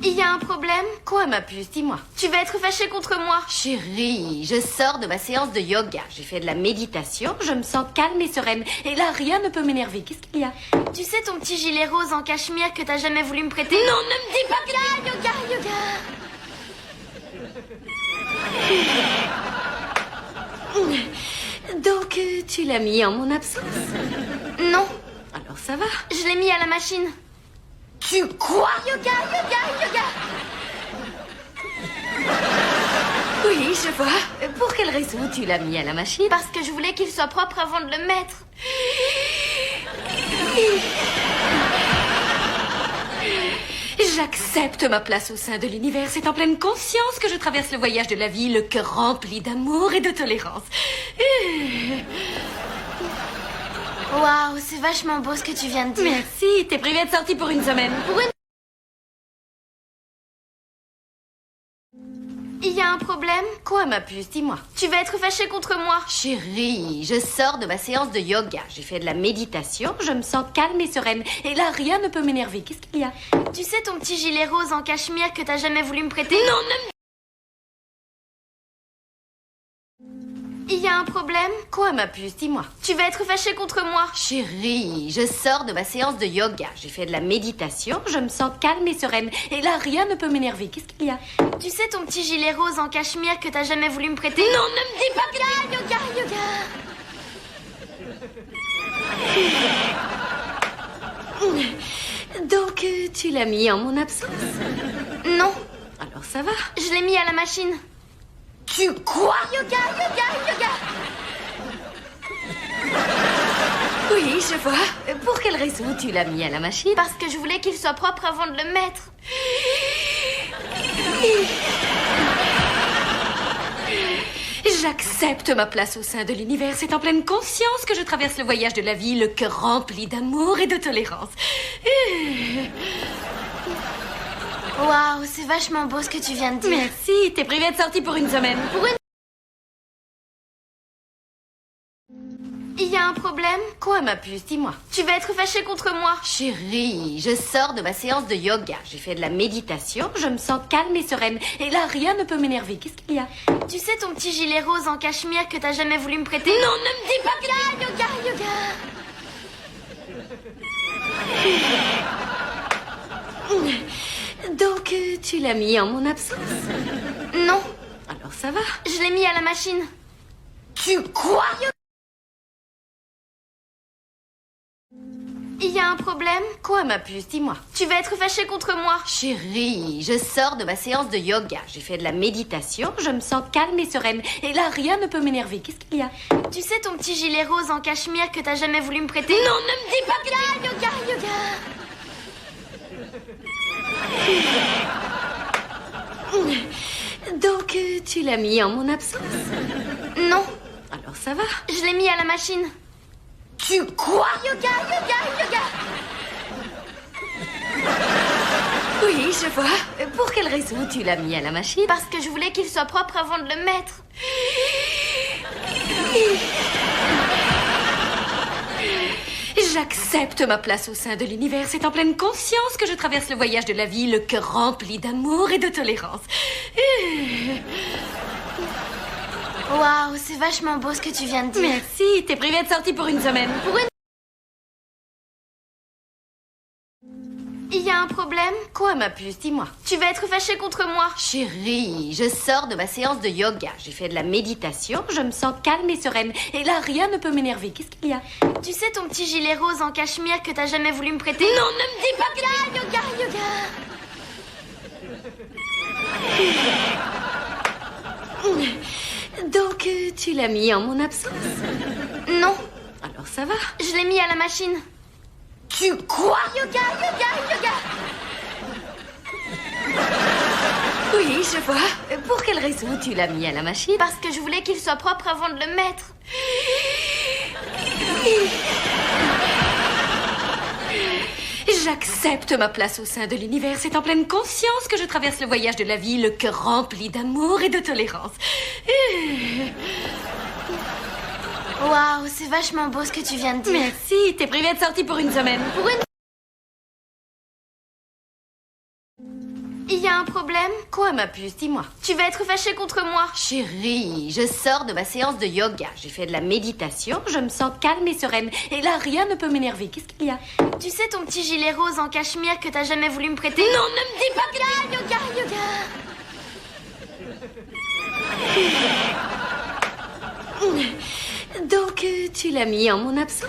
Il y a un problème? Quoi, ma puce? Dis-moi. Tu vas être fâchée contre moi. Chérie, je sors de ma séance de yoga. J'ai fait de la méditation, je me sens calme et sereine. Et là, rien ne peut m'énerver. Qu'est-ce qu'il y a? Tu sais ton petit gilet rose en cachemire que t'as jamais voulu me prêter? Non, ne me dis pas que là, yoga. Donc, tu l'as mis en mon absence? Non. Alors ça va. Je l'ai mis à la machine. Tu quoi? Yoga. Oui, je vois. Pour quelle raison tu l'as mis à la machine? Parce que je voulais qu'il soit propre avant de le mettre. J'accepte ma place au sein de l'univers. C'est en pleine conscience que je traverse le voyage de la vie, le cœur rempli d'amour et de tolérance. Waouh, c'est vachement beau ce que tu viens de dire. Merci, t'es privé de sortie pour une semaine. Il y a un problème? Quoi, ma puce? Dis-moi. Tu vas être fâchée contre moi. Chérie, je sors de ma séance de yoga. J'ai fait de la méditation, je me sens calme et sereine. Et là, rien ne peut m'énerver. Qu'est-ce qu'il y a? Tu sais ton petit gilet rose en cachemire que t'as jamais voulu me prêter? Non, ne me... Il y a un problème? Quoi, ma puce? Dis-moi. Tu vas être fâchée contre moi. Chérie, je sors de ma séance de yoga. J'ai fait de la méditation, je me sens calme et sereine. Et là, rien ne peut m'énerver. Qu'est-ce qu'il y a? Tu sais ton petit gilet rose en cachemire que t'as jamais voulu me prêter? Non, ne me dis pas que là, yoga. Donc, tu l'as mis en mon absence? Non. Alors ça va. Je l'ai mis à la machine. Tu quoi? Yoga. Oui, je vois. Pour quelle raison tu l'as mis à la machine? Parce que je voulais qu'il soit propre avant de le mettre. J'accepte ma place au sein de l'univers. C'est en pleine conscience que je traverse le voyage de la vie, le cœur rempli d'amour et de tolérance. Waouh, c'est vachement beau ce que tu viens de dire. Merci, t'es privé de sortie pour une semaine. Il y a un problème? Quoi, ma puce? Dis-moi. Tu vas être fâchée contre moi. Chérie, je sors de ma séance de yoga. J'ai fait de la méditation, je me sens calme et sereine. Et là, rien ne peut m'énerver. Qu'est-ce qu'il y a? Tu sais ton petit gilet rose en cachemire que t'as jamais voulu me prêter? Non, ne me dis pas que là, yoga. Donc, tu l'as mis en mon absence? Non. Alors ça va. Je l'ai mis à la machine. Tu quoi? Il y a un problème? Quoi, ma puce? Dis-moi. Tu vas être fâchée contre moi. Chérie, je sors de ma séance de yoga. J'ai fait de la méditation, je me sens calme et sereine. Et là, rien ne peut m'énerver. Qu'est-ce qu'il y a? Tu sais ton petit gilet rose en cachemire que t'as jamais voulu me prêter? Non, ne me dis pas que là, yoga. Donc, tu l'as mis en mon absence? Non. Alors ça va. Je l'ai mis à la machine. Tu quoi? Yoga. Oui, je vois. Pour quelle raison tu l'as mis à la machine? Parce que je voulais qu'il soit propre avant de le mettre. J'accepte ma place au sein de l'univers. C'est en pleine conscience que je traverse le voyage de la vie, le cœur rempli d'amour et de tolérance. Waouh, c'est vachement beau ce que tu viens de dire. Merci, t'es privé de sortie pour une semaine. Il y a un problème? Quoi, ma puce? Dis-moi. Tu vas être fâchée contre moi. Chérie, je sors de ma séance de yoga. J'ai fait de la méditation, je me sens calme et sereine. Et là, rien ne peut m'énerver. Qu'est-ce qu'il y a? Tu sais ton petit gilet rose en cachemire que t'as jamais voulu me prêter? Non, ne me dis pas que là, yoga. Donc, tu l'as mis en mon absence? Non. Alors ça va. Je l'ai mis à la machine. Tu quoi? Yoga. Oui, je vois. Pour quelle raison tu l'as mis à la machine? Parce que je voulais qu'il soit propre avant de le mettre. J'accepte ma place au sein de l'univers. C'est en pleine conscience que je traverse le voyage de la vie, le cœur rempli d'amour et de tolérance. Waouh, c'est vachement beau ce que tu viens de dire. Merci, t'es privé de sortie pour une semaine. Il y a un problème? Quoi, ma puce? Dis-moi. Tu vas être fâchée contre moi. Chérie, je sors de ma séance de yoga. J'ai fait de la méditation, je me sens calme et sereine. Et là, rien ne peut m'énerver. Qu'est-ce qu'il y a? Tu sais ton petit gilet rose en cachemire que t'as jamais voulu me prêter? Non, ne me dis pas que... Donc, tu l'as mis en mon absence?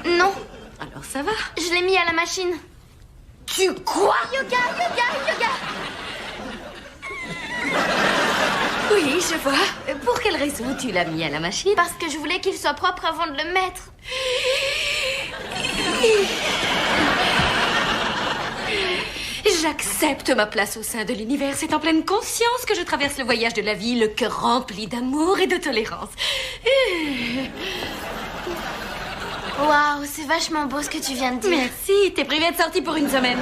Non, Alors ça va. je l'ai mis à la machine. Tu quoi? Yoga. Oui, je vois. Pour quelle raison tu l'as mis à la machine? Parce que je voulais qu'il soit propre avant de le mettre. J'accepte ma place au sein de l'univers. C'est en pleine conscience que je traverse le voyage de la vie, le cœur rempli d'amour et de tolérance. Waouh, c'est vachement beau ce que tu viens de dire. Merci, t'es privée de sortie pour une semaine.